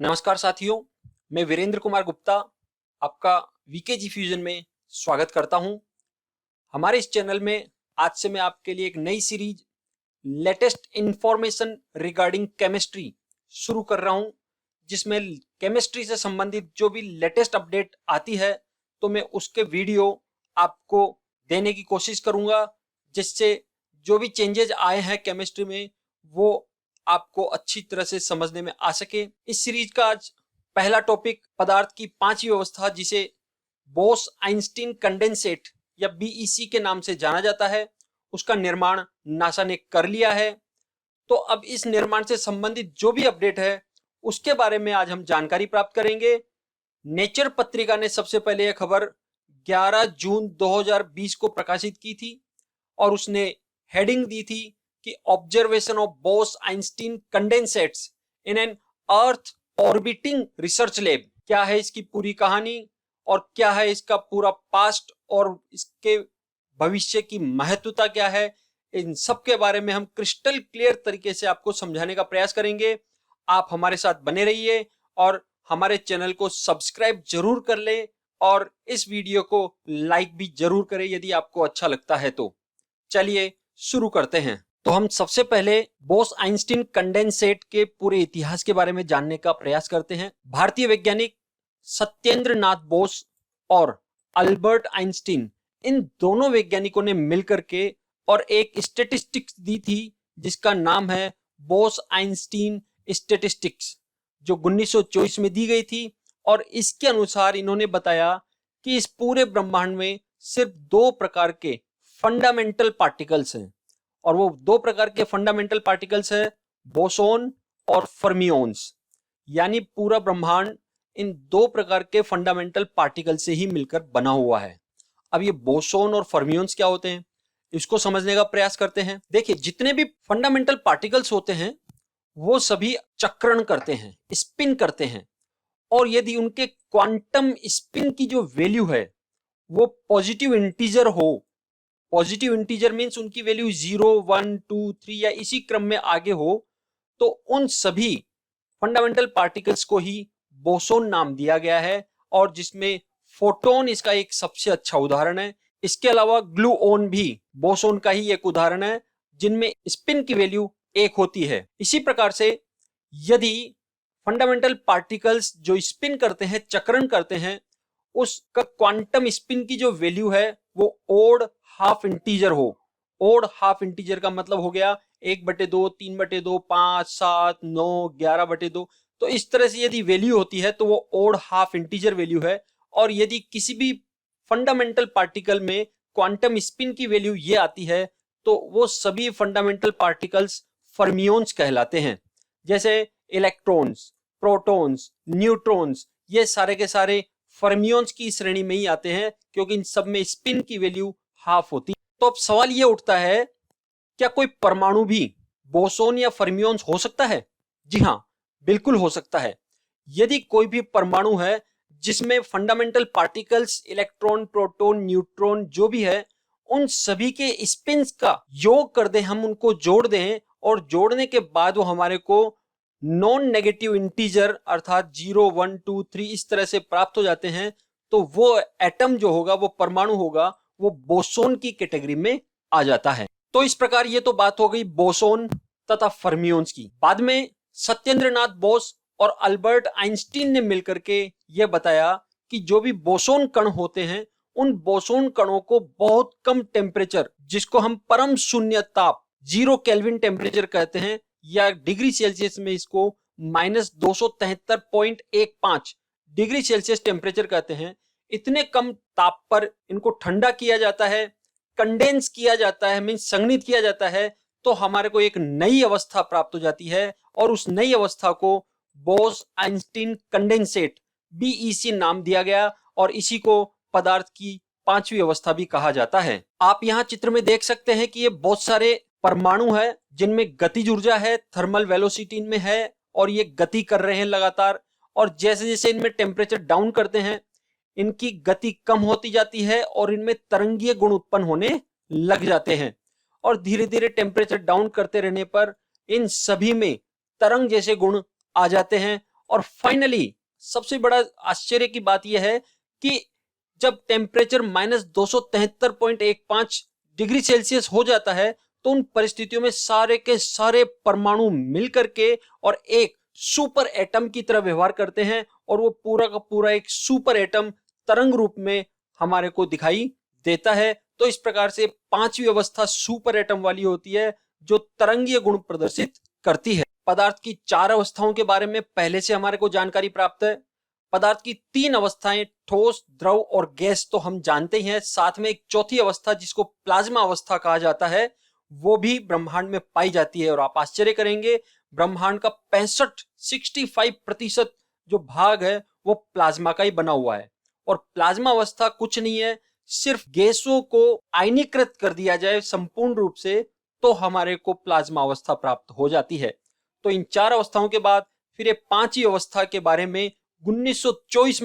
नमस्कार साथियों, मैं वीरेंद्र कुमार गुप्ता आपका वीकेजी फ्यूजन में स्वागत करता हूं। हमारे इस चैनल में आज से मैं आपके लिए एक नई series latest information regarding chemistry शुरू कर रहा हूं, जिसमें केमिस्ट्री से संबंधित जो भी लेटेस्ट अपडेट आती है तो मैं उसके वीडियो आपको देने की कोशिश करूंगा, जिससे जो भी चेंजेस आए हैं केमिस्ट्री में वो आपको अच्छी तरह से समझने में आ सके। इस सीरीज का आज पहला टॉपिक पदार्थ की पांचवी अवस्था, जिसे बोस आइंस्टीन कंडेंसेट या बीईसी के नाम से जाना जाता है, उसका निर्माण नासा ने कर लिया है। तो अब इस निर्माण से संबंधित जो भी अपडेट है उसके बारे में आज हम जानकारी प्राप्त करेंगे। नेचर पत्रिका ने सबसे पहले यह खबर 11 जून 2020 को प्रकाशित की थी और उसने हेडिंग दी थी कि observation of Bose Einstein condensates in an earth orbiting research lab. क्या है इसकी पूरी कहानी और क्या है इसका पूरा पास्ट और इसके भविष्य की महत्वता क्या है, इन सब के बारे में हम क्रिस्टल क्लियर तरीके से आपको समझाने का प्रयास करेंगे। आप हमारे साथ बने रहिए और हमारे चैनल को सब्सक्राइब जरूर कर लें और इस वीडियो को लाइक भी जरूर करें यदि आपको अच्छा लगता है तो। चलिए शुरू करते हैं। तो हम सबसे पहले बोस आइंस्टीन कंडेंसेट के पूरे इतिहास के बारे में जानने का प्रयास करते हैं। भारतीय वैज्ञानिक सत्येंद्र नाथ बोस और अल्बर्ट आइंस्टीन, इन दोनों वैज्ञानिकों ने मिलकर के और एक स्टैटिस्टिक्स दी थी जिसका नाम है बोस आइंस्टीन स्टैटिस्टिक्स, जो 1924 में दी गई थी। और इसके अनुसार इन्होंने बताया कि इस पूरे ब्रह्मांड में सिर्फ दो प्रकार के फंडामेंटल पार्टिकल्स हैं, और वो दो प्रकार के फंडामेंटल पार्टिकल्स है बोसोन और फर्मियोन्स। यानी पूरा ब्रह्मांड इन दो प्रकार के फंडामेंटल पार्टिकल से ही मिलकर बना हुआ है। अब ये बोसोन और फर्मियोन्स क्या होते हैं, इसको समझने का प्रयास करते हैं। देखिए, जितने भी फंडामेंटल पार्टिकल्स होते हैं वो सभी चक्रण करते हैं, स्पिन करते हैं, और यदि उनके क्वांटम स्पिन की जो वैल्यू है वो पॉजिटिव इंटीजर हो, पॉजिटिव इंटीजर मींस उनकी वैल्यू 0, 1, 2, 3 या इसी क्रम में आगे हो, तो उन सभी फंडामेंटल पार्टिकल्स को ही बोसोन नाम दिया गया है, और जिसमें फोटोन इसका एक सबसे अच्छा उदाहरण है। इसके अलावा ग्लूओन भी बोसोन का ही एक उदाहरण है, जिनमें स्पिन की वैल्यू 1 होती है। इसी प्रकार से यदि फंडामेंटल पार्टिकल्स जो स्पिन करते हैं, चक्रण करते हैं, उसका क्वांटम स्पिन की जो वैल्यू है वो ओड हाफ इंटीजर हो। ओड हाफ इंटीजर का मतलब हो गया 1/2, 3/2, 5, 7, 9, 11/2। तो इस तरह से यदि वैल्यू होती है तो वो ओड हाफ इंटीजर वैल्यू है। और यदि किसी भी फंडामेंटल पार्टिकल में क्वांटम स्पिन की वैल्यू ये आती है तो वो सभी फंडामेंटल पार्टिकल्स फर्मियोन्स कहलाते हैं। जैसे इलेक्ट्रॉन्स, प्रोटॉन्स, न्यूट्रॉन्स, ये सारे के सारे फर्मियोन्स की श्रेणी में ही आते हैं, क्योंकि इन सब में स्पिन की वैल्यू हाफ होती। तो अब सवाल यह उठता है, क्या कोई परमाणु भी बोसोन या फर्मियोन्स हो सकता है? जी हां, बिल्कुल हो सकता है। यदि कोई भी परमाणु है जिसमें fundamental particles electron, proton, neutron जो भी है, उन सभी के स्पिन्स का योग कर दें, हम उनको जोड़ दें, और जोड़ने के बाद वो हमारे को नॉन नेगेटिव इंटीजर अर्थात 0, 1, 2, 3 इस तरह से प्राप्त हो जाते हैं, तो वो एटम जो होगा, वो परमाणु होगा, वो बोसोन की कैटेगरी में आ जाता है। तो इस प्रकार ये तो बात हो गई बोसोन तथा फर्मियोन्स की। बाद में सत्येंद्र नाथ बोस और अल्बर्ट आइंस्टीन ने मिलकर के यह बताया कि जो भी बोसोन कण होते हैं, उन बोसोन कणों को बहुत कम टेम्परेचर, जिसको हम परम शून्य ताप 0 केल्विन टेम्परेचर कहते हैं, या डिग्री सेल्सियस में इसको -273.15 डिग्री सेल्सियस टेम्परेचर कहते हैं, इतने कम ताप पर इनको ठंडा किया जाता है, कंडेंस किया जाता है, मींस संघनित किया जाता है, तो हमारे को एक नई अवस्था प्राप्त हो जाती है, और उस नई अवस्था को बोस आइंस्टीन कंडेंसेट बीईसी नाम दिया गया, और इसी को पदार्थ की पांचवी अवस्था भी कहा जाता है। आप यहाँ चित्र में देख सकते हैं कि ये बहुत सारे परमाणु है जिनमें गतिज ऊर्जा है, थर्मल वेलोसिटी इनमें है, और ये गति कर रहे हैं लगातार, और जैसे जैसे इनमें टेम्परेचर डाउन करते हैं इनकी गति कम होती जाती है और इनमें तरंगीय गुण उत्पन्न होने लग जाते हैं, और धीरे धीरे टेम्परेचर डाउन करते रहने पर इन सभी में तरंग जैसे गुण आ जाते हैं, और फाइनली सबसे बड़ा आश्चर्य की बात यह है कि जब टेम्परेचर -273.15 डिग्री सेल्सियस हो जाता है तो उन परिस्थितियों में सारे के सारे परमाणु मिलकर के और एक सुपर एटम की तरह व्यवहार करते हैं और वो पूरा का पूरा एक सुपर एटम तरंग रूप में हमारे को दिखाई देता है। तो इस प्रकार से पांचवी अवस्था सुपर एटम वाली होती है जो तरंगीय गुण प्रदर्शित करती है। पदार्थ की चार अवस्थाओं के बारे में पहले से हमारे को जानकारी प्राप्त है। पदार्थ की तीन अवस्थाएं ठोस, द्रव और गैस तो हम जानते ही हैं, साथ में एक चौथी अवस्था जिसको प्लाज्मा अवस्था कहा जाता है वो भी ब्रह्मांड में पाई जाती है। और आप आश्चर्य करेंगे, ब्रह्मांड का 65% जो भाग है वो प्लाज्मा का ही बना हुआ है। और प्लाज्मा अवस्था कुछ नहीं है, सिर्फ गैसों को आयनीकृत कर दिया जाए संपूर्ण रूप से तो हमारे को प्लाज्मा अवस्था प्राप्त हो जाती है। तो इन चार अवस्थाओं के बाद फिर ये पांचवी अवस्था के बारे में 1924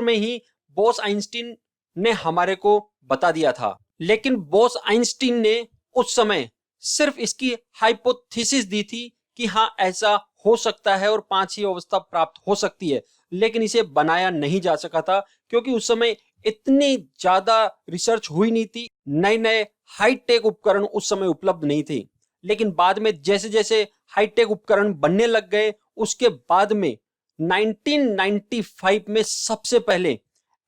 में ही बोस आइंस्टीन ने हमारे को बता दिया था। लेकिन बोस आइंस्टीन ने उस समय सिर्फ इसकी हाइपोथेसिस दी थी कि हाँ ऐसा हो सकता है और पांचवी अवस्था प्राप्त हो सकती है, लेकिन इसे बनाया नहीं जा सका था क्योंकि उस समय इतनी ज्यादा रिसर्च हुई नहीं थी, नए नए हाईटेक उपकरण उस समय उपलब्ध नहीं थे। लेकिन बाद में जैसे जैसे हाईटेक उपकरण बनने लग गए उसके बाद में 1995 में सबसे पहले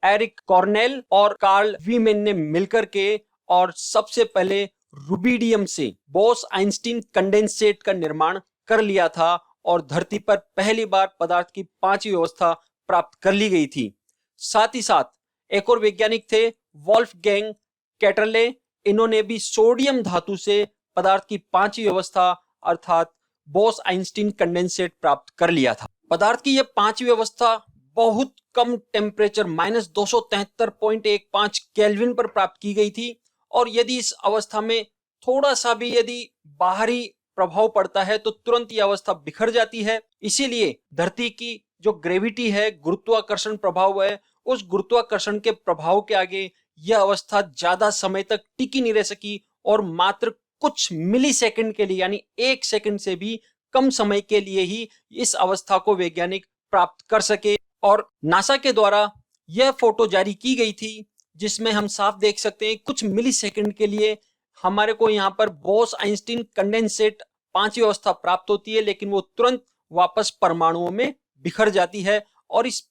एरिक कॉर्नेल और कार्ल वीमेन ने मिलकर के और सबसे पहले रुबिडियम से बोस आइंस्टीन कंडेंसेट का निर्माण कर लिया था और धरती पर पहली बार पदार्थ की पांचवी अवस्था प्राप्त कर ली गई थी। साथ ही साथ एक और वैज्ञानिक थे वोल्फगैंग कैटरले, इन्होंने भी सोडियम धातु से पदार्थ की पांचवी अवस्था अर्थात बोस आइंस्टीन कंडेंसेट प्राप्त कर लिया था। पदार्थ की यह पांचवी अवस्था बहुत कम टेम्परेचर -273.15 केल्विन पर प्राप्त की गई थी और यदि इस अवस्था में थोड़ा सा भी यदि बाहरी प्रभाव पड़ता है तो तुरंत यह अवस्था बिखर जाती है। इसीलिए धरती की जो ग्रेविटी है, गुरुत्वाकर्षण प्रभाव है, उस गुरुत्वाकर्षण के प्रभाव के आगे यह अवस्था ज्यादा समय तक टिकी नहीं रह सकी और मात्र कुछ मिली सेकंड के लिए यानी 1 सेकंड से भी कम समय के लिए ही इस अवस्था को वैज्ञानिक प्राप्त कर सके। और नासा के द्वारा यह फोटो जारी की गई थी जिसमें हम साफ देख सकते हैं कुछ मिली सेकंड के लिए हमारे को यहाँ पर बोस आइंस्टीन कंडेंसेट पांचवी अवस्था प्राप्त होती है, लेकिन वो तुरंत वापस परमाणुओं में बिखर जाती है। और इस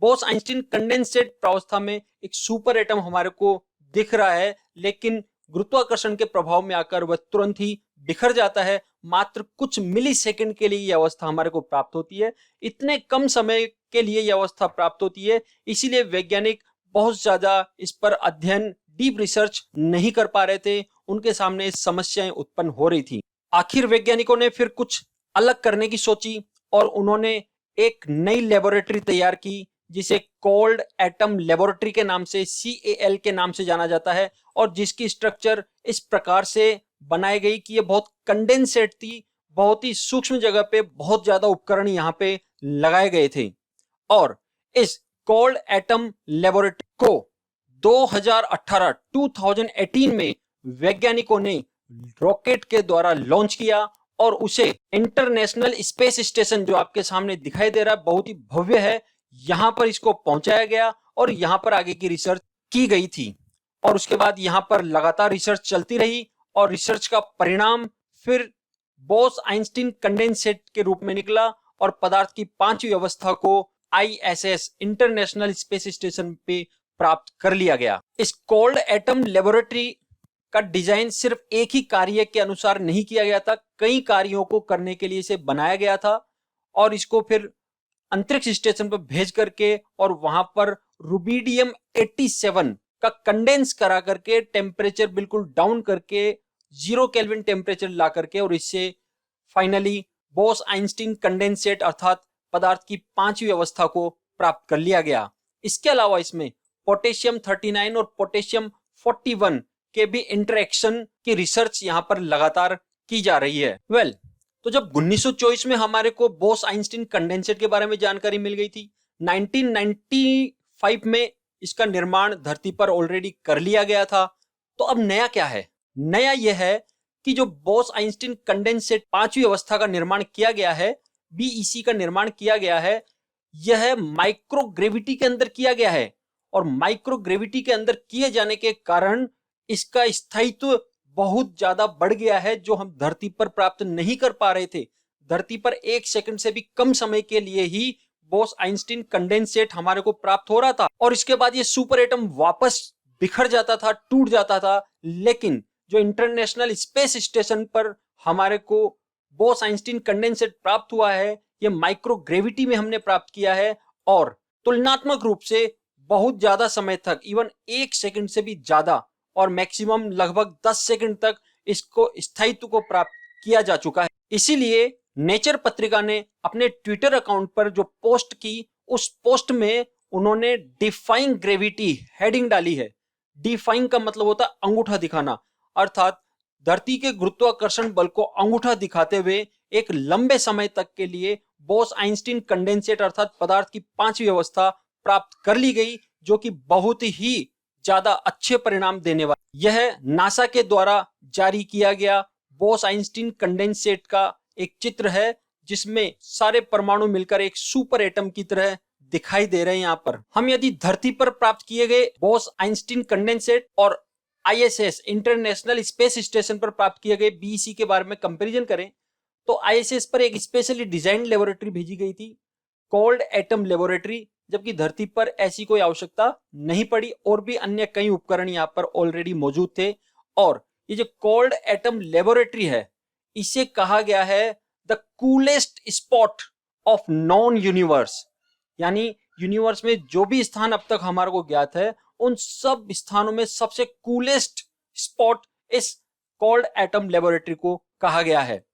बोस आइंस्टीन कंडेंसेट अवस्था में एक सुपर एटम हमारे को दिख रहा है, लेकिन गुरुत्वाकर्षण के प्रभाव में आकर वह तुरंत ही बिखर जाता है। मात्र कुछ मिली सेकंड के लिए यह अवस्था हमारे को प्राप्त होती है। इतने कम समय के लिए यह अवस्था प्राप्त होती है, इसीलिए वैज्ञानिक बहुत ज्यादा इस पर अध्ययन, डीप रिसर्च नहीं कर पा रहे थे, उनके सामने समस्याएं उत्पन्न हो रही थी। आखिर वैज्ञानिकों ने फिर कुछ अलग करने की सोची और उन्होंने एक नई लेबोरेटरी तैयार की जिसे कोल्ड एटम लेबोरेटरी के नाम से, CAL के नाम से जाना जाता है और जिसकी स्ट्रक्चर इस प्रकार से बनाई गई कि ये बहुत कंडेंसेट थी, बहुत ही सूक्ष्म जगह पे बहुत ज्यादा उपकरण यहाँ पे लगाए गए थे। और इस कोल्ड एटम लेबोरेटरी को 2018 में वैज्ञानिकों ने रॉकेट के द्वारा लॉन्च किया और उसे इंटरनेशनल स्पेस स्टेशन, जो आपके सामने दिखाई दे रहा है, बहुत ही भव्य है, यहां पर इसको पहुंचाया गया और यहां पर आगे की रिसर्च की गई थी। और उसके बाद यहां पर लगातार रिसर्च चलती रही और रिसर्च का परिणाम फिर बोस आइंस्टीन कंडेंसेट के रूप में निकला और पदार्थ की पांचवी अवस्था को ISS इंटरनेशनल स्पेस स्टेशन पे प्राप्त कर लिया गया। इस कोल्ड एटम लेबोरेटरी का डिजाइन सिर्फ एक ही कार्य के अनुसार नहीं किया गया था, कई कार्यों को करने के लिए इसे बनाया गया था और इसको फिर अंतरिक्ष स्टेशन पर भेज करके और वहां पर रुबिडियम 87 का कंडेंस करा करके टेम्परेचर बिल्कुल डाउन करके 0 केल्विन टेम्परेचर ला करके और इससे फाइनली बोस आइंस्टीन कंडेंसेट अर्थात पदार्थ की पांचवी अवस्था को प्राप्त कर लिया गया। इसके अलावा इसमें पोटेशियम 39 और पोटेशियम 41 के भी इंटरेक्शन की रिसर्च यहां पर लगातार की जा रही है। तो जब 1924 में हमारे को बोस आइंस्टीन कंडेंसेट के बारे में जानकारी मिल गई थी, 1995 में इसका निर्माण धरती पर ऑलरेडी कर लिया गया था, तो अब नया क्या है? नया यह है कि जो बोस आइंस्टीन कंडेंसेट पांचवी अवस्था का निर्माण किया गया है, बीईसी का निर्माण किया गया है, यह माइक्रोग्रेविटी के अंदर किया गया है। और माइक्रोग्रेविटी के अंदर किए जाने के कारण इसका स्थायित्व बहुत ज्यादा बढ़ गया है, जो हम धरती पर प्राप्त नहीं कर पा रहे थे। धरती पर 1 सेकंड से भी कम समय के लिए ही बोस आइंस्टीन कंडेंसेट हमारे को प्राप्त हो रहा था, और इसके बाद ये सुपर एटम वापस बिखर जाता था, टूट जाता था। लेकिन जो इंटरनेशनल स्पेस स्टेशन पर हमारे को बोस आइंस्टीन कंडेंसेट प्राप्त हुआ है, ये माइक्रोग्रेविटी में हमने प्राप्त किया है, और तुलनात्मक रूप से बहुत ज्यादा समय तक, इवन 1 सेकंड से भी ज्यादा और मैक्सिमम लगभग 10 सेकंड तक इसको स्थायित्व को प्राप्त किया जा चुका है। इसीलिए नेचर पत्रिका ने अपने ट्विटर अकाउंट पर जो पोस्ट की, उस पोस्ट में उन्होंने डिफाइंग ग्रेविटी हेडिंग डाली है। डिफाइंग का मतलब होता है अंगूठा दिखाना, अर्थात धरती के गुरुत्वाकर्षण बल को अंगूठा दिखाते हुए एक लंबे समय तक के लिए बोस आइंस्टीन कंडेंसेट अर्थात पदार्थ की 5वीं अवस्था प्राप्त कर ली गई, जो कि बहुत ही ज्यादा अच्छे परिणाम देने वाला। यह नासा के द्वारा जारी किया गया बोस आइंस्टीन कंडेंसेट का एक चित्र है, जिसमें सारे परमाणु मिलकर एक सुपर एटम की तरह दिखाई दे रहे हैं। यहाँ पर हम यदि धरती पर प्राप्त किए गए बोस आइंस्टीन कंडेंसेट और आईएसएस इंटरनेशनल स्पेस स्टेशन पर प्राप्त किए गए बीईसी के बारे में कंपैरिजन करें, तो आईएसएस पर एक स्पेशली डिजाइन लेबोरेटरी भेजी गई थी, कोल्ड एटम लेबोरेटरी, जबकि धरती पर ऐसी कोई आवश्यकता नहीं पड़ी, और भी अन्य कई उपकरण यहाँ पर ऑलरेडी मौजूद थे। और ये जो कोल्ड एटम लेबोरेटरी है, इसे कहा गया है the coolest spot of non universe, यानी यूनिवर्स में जो भी स्थान अब तक हमारे को ज्ञात है, उन सब स्थानों में सबसे कूलेस्ट स्पॉट इस कोल्ड एटम लेबोरेटरी को कहा गया है।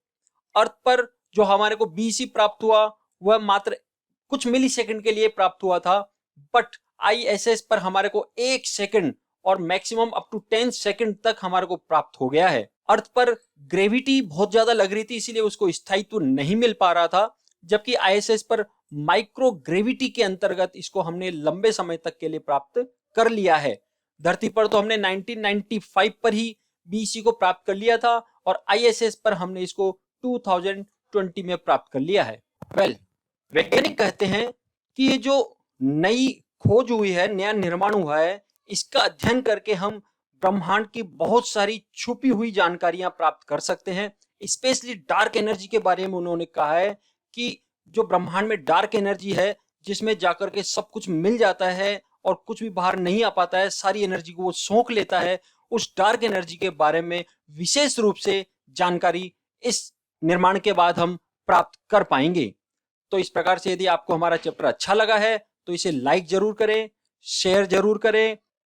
अर्थ पर जो हमारे को बीसी प्राप्त हुआ, वह मात्र कुछ मिली सेकंड के लिए प्राप्त हुआ था, बट आईएसएस पर हमारे को 1 सेकंड और मैक्सिमम अप टू 10 सेकंड तक हमारे को प्राप्त हो गया है। अर्थ पर ग्रेविटी बहुत ज्यादा लग रही थी, इसीलिए उसको स्थायित्व नहीं मिल पा रहा था, जबकि आईएसएस पर माइक्रो ग्रेविटी के अंतर्गत इसको हमने लंबे समय तक के लिए प्राप्त कर लिया है। धरती पर तो हमने 1995 पर ही बीसी को प्राप्त कर लिया था, और आईएसएस पर हमने इसको 2020 में प्राप्त कर लिया है। वैज्ञानिक कहते हैं कि ये जो नई खोज हुई है, नया निर्माण हुआ है, इसका अध्ययन करके हम ब्रह्मांड की बहुत सारी छुपी हुई जानकारियां प्राप्त कर सकते हैं। स्पेशली डार्क एनर्जी के बारे में उन्होंने कहा है कि जो ब्रह्मांड में डार्क एनर्जी है, जिसमें जाकर के सब कुछ मिल जाता है और कुछ भी बाहर नहीं आ पाता है, सारी एनर्जी को वो सोख लेता है, उस डार्क एनर्जी के बारे में विशेष रूप से जानकारी इस निर्माण के बाद हम प्राप्त कर पाएंगे। तो इस प्रकार से यदि आपको हमारा चैप्टर अच्छा लगा है, तो इसे लाइक जरूर करें, शेयर जरूर करें,